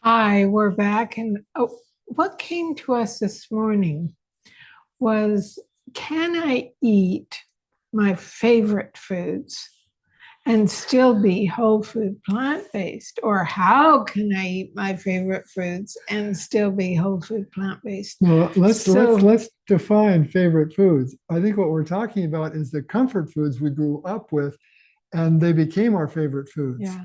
Hi, we're back. And what came to us this morning was, can I eat my favorite foods and still be whole food plant-based? Or how can I eat my favorite foods and still be whole food plant-based? Well, let's let's So, let's define favorite foods. I think what we're talking about is the comfort foods we grew up with, and they became our favorite foods yeah,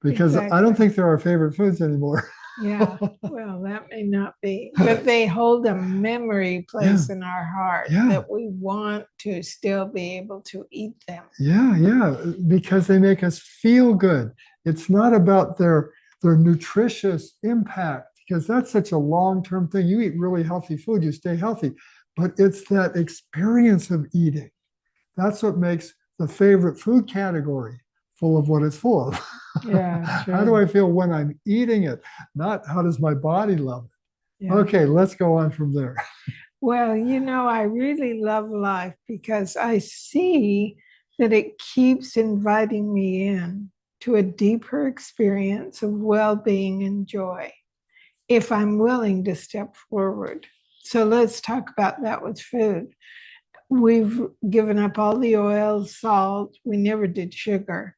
because I don't exactly. think they're our favorite foods anymore. Yeah, well, that may not be, but they hold a memory Yeah, place in our heart yeah, that we want to still be able to eat them. yeah, because they make us feel good. It's not about their nutritious impact because that's such a long-term thing. You eat really healthy food, you stay healthy, but it's that experience of eating. That's what makes the favorite food category full of what it's full of. Yeah, How do true. I feel when I'm eating it? Not how does my body love it? Yeah. Okay, let's go on from there. Well, I really love life because I see that it keeps inviting me in to a deeper experience of well being and joy if I'm willing to step forward. So let's talk about that with food. We've given up all the oil, salt, we never did sugar.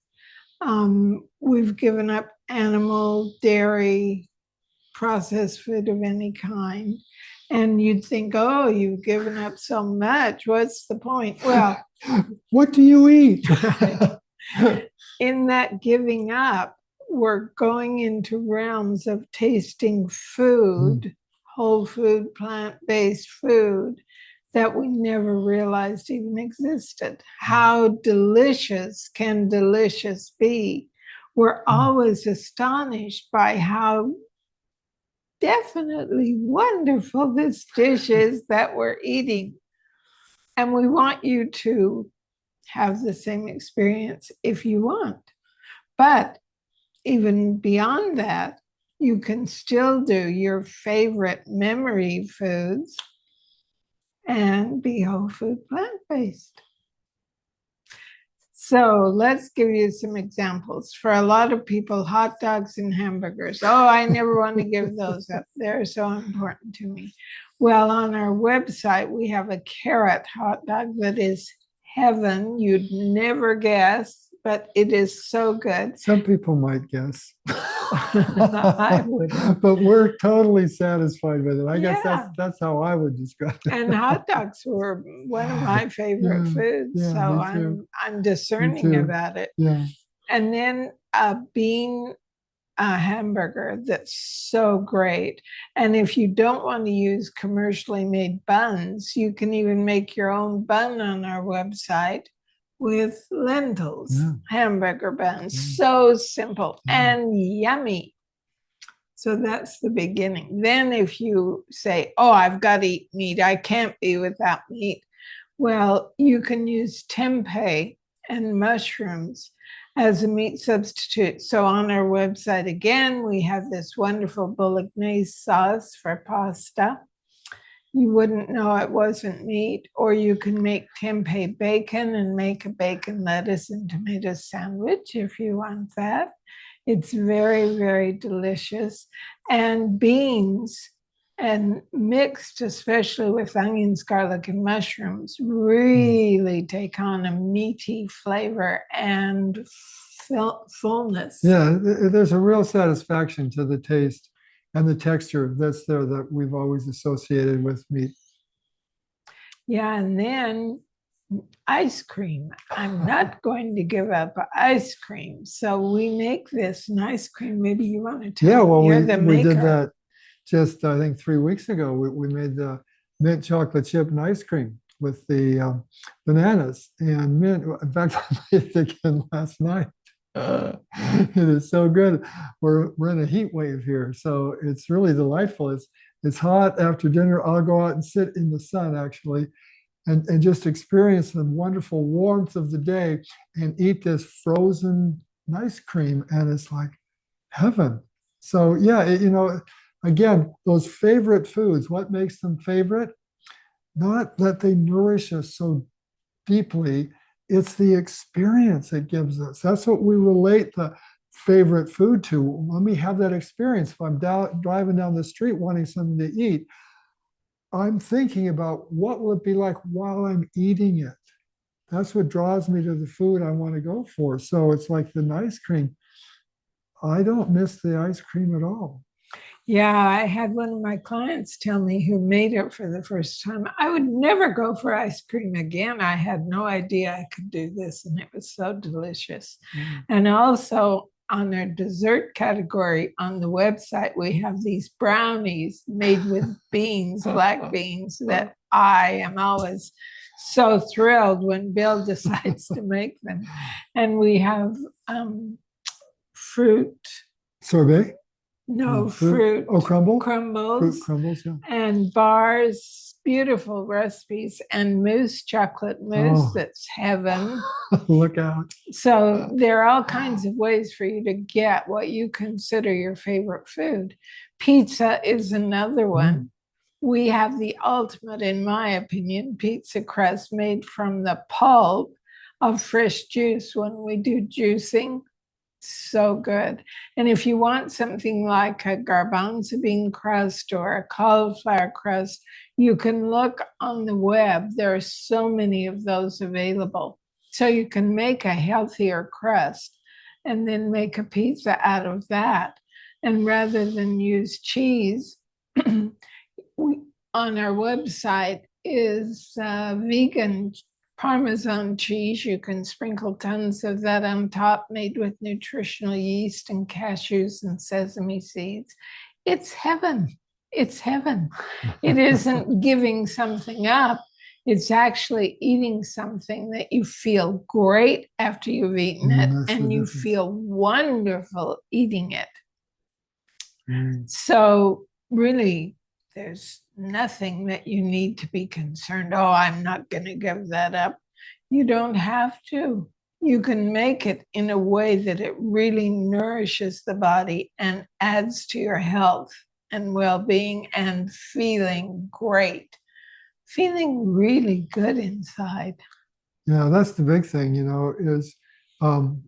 We've given up animal, dairy, processed food of any kind. And you'd think, oh, you've given up so much. What's the point? Well, What do you eat? in that giving up, we're going into realms of tasting food, whole food, plant based food that we never realized even existed. How delicious can delicious be? We're always astonished by how definitely wonderful this dish is that we're eating. And we want you to have the same experience if you want. But even beyond that, you can still do your favorite memory foods and be whole food plant based. So let's give you some examples. For a lot of people, hot dogs and hamburgers. Oh, I never want to give those up. They're so important to me. Well, on our website, we have a carrot hot dog that is heaven. You'd never guess, but it is so good. Some people might guess. I wouldn't. But we're totally satisfied with it. I guess Yeah. that's how I would describe it. And hot dogs were one of my favorite Yeah, foods. yeah, So me too. I'm Me discerning too. about it. Yeah. And then a bean hamburger that's so great. And if you don't want to use commercially made buns, you can even make your own bun on our website with lentils, Yeah. hamburger buns. Yeah. So simple Yeah. and yummy. So that's the beginning. Then, if you say, oh, I've got to eat meat, I can't be without meat. Well, you can use tempeh and mushrooms as a meat substitute. So on our website, again, we have this wonderful bolognese sauce for pasta. You wouldn't know it wasn't meat, or you can make tempeh bacon and make a bacon, lettuce, and tomato sandwich if you want that. It's very, very delicious. And beans, and mixed especially with onions, garlic, and mushrooms, really take on a meaty flavor and fullness. Yeah, there's a real satisfaction to the taste and the texture that's there that we've always associated with meat. Yeah, and then ice cream. I'm not going to give up ice cream. So we make this an ice cream. Maybe you want to tell Yeah, them well, you're we the we did maker. that just I think 3 weeks ago. We made the mint chocolate chip and ice cream with the bananas and mint. In fact, I made it again last night. It is so good. We're in a heat wave here, so it's really delightful. It's hot after dinner. I'll go out and sit in the sun actually, and just experience the wonderful warmth of the day and eat this frozen ice cream, and it's like heaven. So yeah, again, those favorite foods, what makes them favorite? Not that they nourish us so deeply, it's the experience it gives us. That's what we relate the favorite food to. Let me have that experience. If I'm driving down the street wanting something to eat, I'm thinking about what will it be like while I'm eating it. That's what draws me to the food I want to go for. So it's like the ice cream. I don't miss the ice cream at all. Yeah, I had one of my clients tell me who made it for the first time, I would never go for ice cream again. I had no idea I could do this, and it was so delicious. And also, on our dessert category on the website, we have these brownies made with beans, black beans, that I am always so thrilled when Bill decides to make them. And we have fruit. Sorbet? No, fruit. Oh, crumble? Crumbles. Fruit crumbles, yeah. And bars, beautiful recipes, and mousse, chocolate mousse, Oh. that's heaven. Look out. So there are all kinds of ways for you to get what you consider your favorite food. Pizza is another one. We have the ultimate, in my opinion, pizza crust made from the pulp of fresh juice when we do juicing. So good. And if you want something like a garbanzo bean crust or a cauliflower crust, you can look on the web. There are so many of those available. So you can make a healthier crust and then make a pizza out of that. And rather than use cheese, on our website is vegan Parmesan cheese. You can sprinkle tons of that on top, made with nutritional yeast and cashews and sesame seeds. It's heaven. It's heaven. It isn't giving something up. It's actually eating something that you feel great after you've eaten it, and you feel wonderful eating it. So really, there's nothing that you need to be concerned. Oh, I'm not going to give that up. You don't have to. You can make it in a way that it really nourishes the body and adds to your health and well-being and feeling great, feeling really good inside. Yeah, that's the big thing, is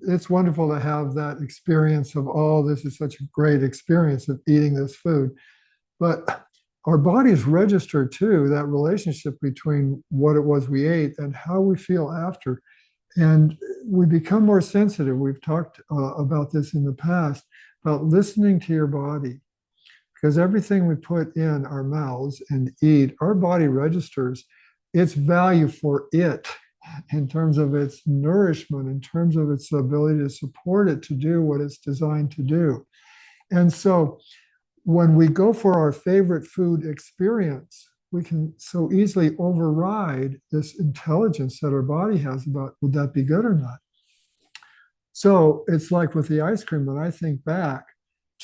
it's wonderful to have that experience of, oh, this is such a great experience of eating this food. But our bodies register too that relationship between what it was we ate and how we feel after. And we become more sensitive. We've talked about this in the past, about listening to your body. Because everything we put in our mouths and eat, our body registers its value for it in terms of its nourishment, in terms of its ability to support it to do what it's designed to do. And so when we go for our favorite food experience, we can so easily override this intelligence that our body has about, would that be good or not? So it's like with the ice cream, when I think back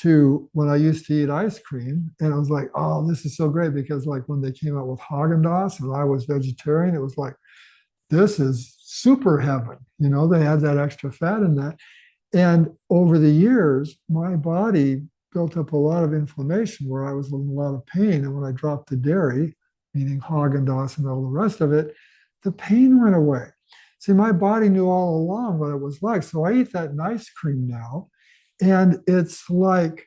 to when I used to eat ice cream, and I was like, oh, this is so great, because like when they came out with Haagen-Dazs and I was vegetarian, it was like, this is super heaven. They had that extra fat in that. And over the years, my body built up a lot of inflammation where I was in a lot of pain. And when I dropped the dairy, meaning Haagen-Dazs and all the rest of it, the pain went away. See, my body knew all along what it was like. So I eat that ice cream now, and it's like,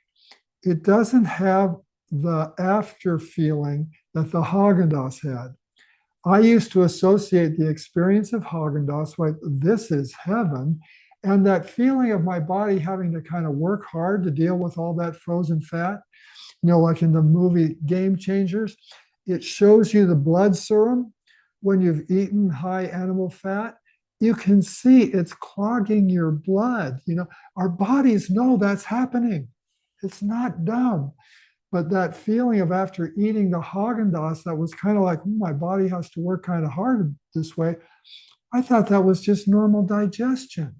it doesn't have the after feeling that the Haagen-Dazs had. I used to associate the experience of Haagen-Dazs with, this is heaven. And that feeling of my body having to kind of work hard to deal with all that frozen fat, like in the movie Game Changers, it shows you the blood serum when you've eaten high animal fat. You can see it's clogging your blood. Our bodies know that's happening. It's not dumb. But that feeling of after eating the Haagen-Dazs, that was kind of like, my body has to work kind of hard this way. I thought that was just normal digestion.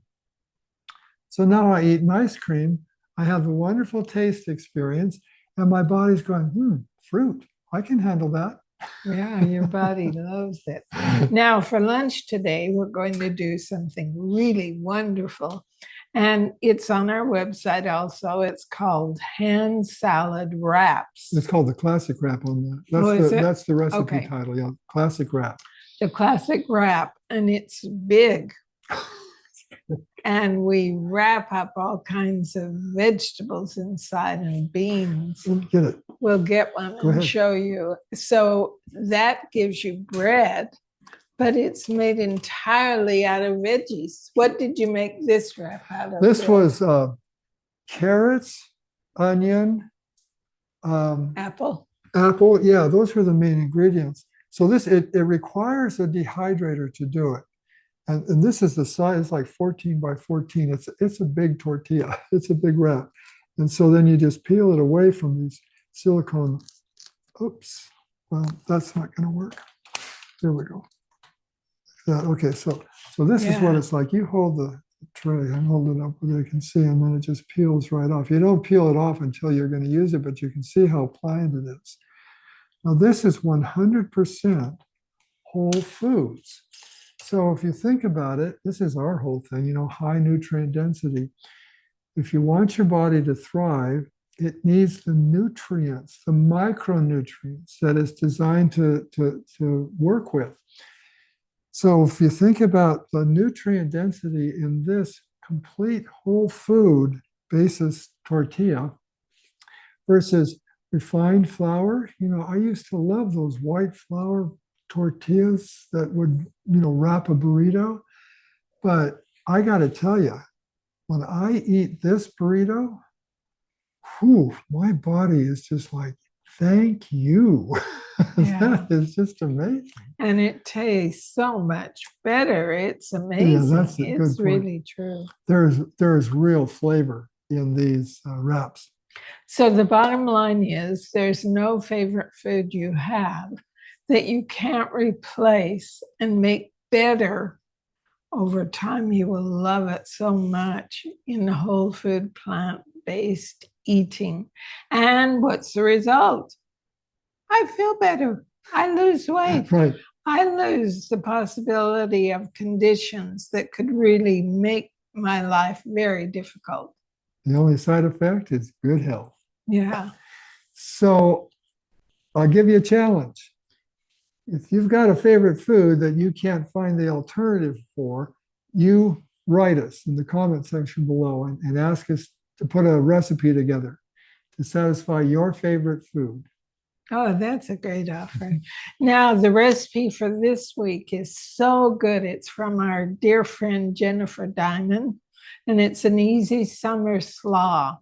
So now I eat an ice cream, I have a wonderful taste experience, and my body's going, fruit, I can handle that. Yeah, your body loves it. Now, for lunch today, we're going to do something really wonderful. And it's on our website also. It's called hand salad wraps. It's called the classic wrap on that. That's the recipe title, yeah, classic wrap. The classic wrap, and it's big. And we wrap up all kinds of vegetables inside and beans. Let me get it. We'll get one Go and ahead. show you. So that gives you bread, but it's made entirely out of veggies. What did you make this wrap out of? This Bill? was carrots, onion, Apple. apple. Yeah, those were the main ingredients. So this, it requires a dehydrator to do it. And this is the size, it's like 14 by 14. It's a big tortilla. It's a big wrap. And so then you just peel it away from these silicone. Oops. Well, that's not going to work. There we go. Okay, so this is what it's like. You hold the tray and hold it up where they can see, and then it just peels right off. You don't peel it off until you're going to use it, but you can see how pliant it is. Now, this is 100% whole foods. So if you think about it, this is our whole thing, you know, high nutrient density. If you want your body to thrive, it needs the nutrients, the micronutrients that it's designed to work with. So if you think about the nutrient density in this complete whole food basis tortilla versus refined flour, you know, I used to love those white flour tortillas that would, you know, wrap a burrito. But I got to tell you, when I eat this burrito, whew, my body is just like, thank you. Yeah. That is just amazing. And it tastes so much better. It's amazing. Yeah, that's a good It's point. really true. There's real flavor in these wraps. So the bottom line is there's no favorite food you have that you can't replace and make better over time. You will love it so much in the whole food, plant-based eating. And what's the result? I feel better. I lose weight. Right. I lose the possibility of conditions that could really make my life very difficult. The only side effect is good health. Yeah. So I'll give you a challenge. If you've got a favorite food that you can't find the alternative for, you write us in the comment section below and ask us to put a recipe together to satisfy your favorite food. Oh, that's a great offer. Now, the recipe for this week is so good. It's from our dear friend Jennifer Diamond, and it's an easy summer slaw.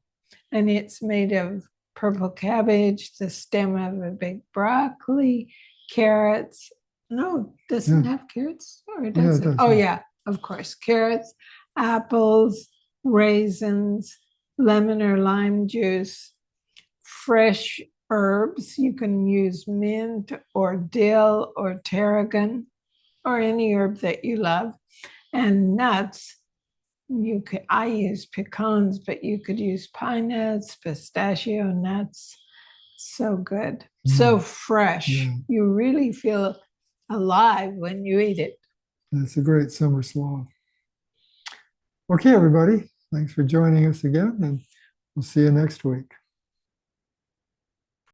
And it's made of purple cabbage, the stem of a big broccoli, carrots. No, doesn't have carrots? Or does it? Oh, yeah, of course. Carrots, apples, raisins, lemon or lime juice, fresh herbs. You can use mint or dill or tarragon or any herb that you love, and nuts. I use pecans, but you could use pine nuts, pistachio nuts. So good, so fresh. Yeah. You really feel alive when you eat it. It's a great summer slaw. Okay, everybody, thanks for joining us again, and we'll see you next week.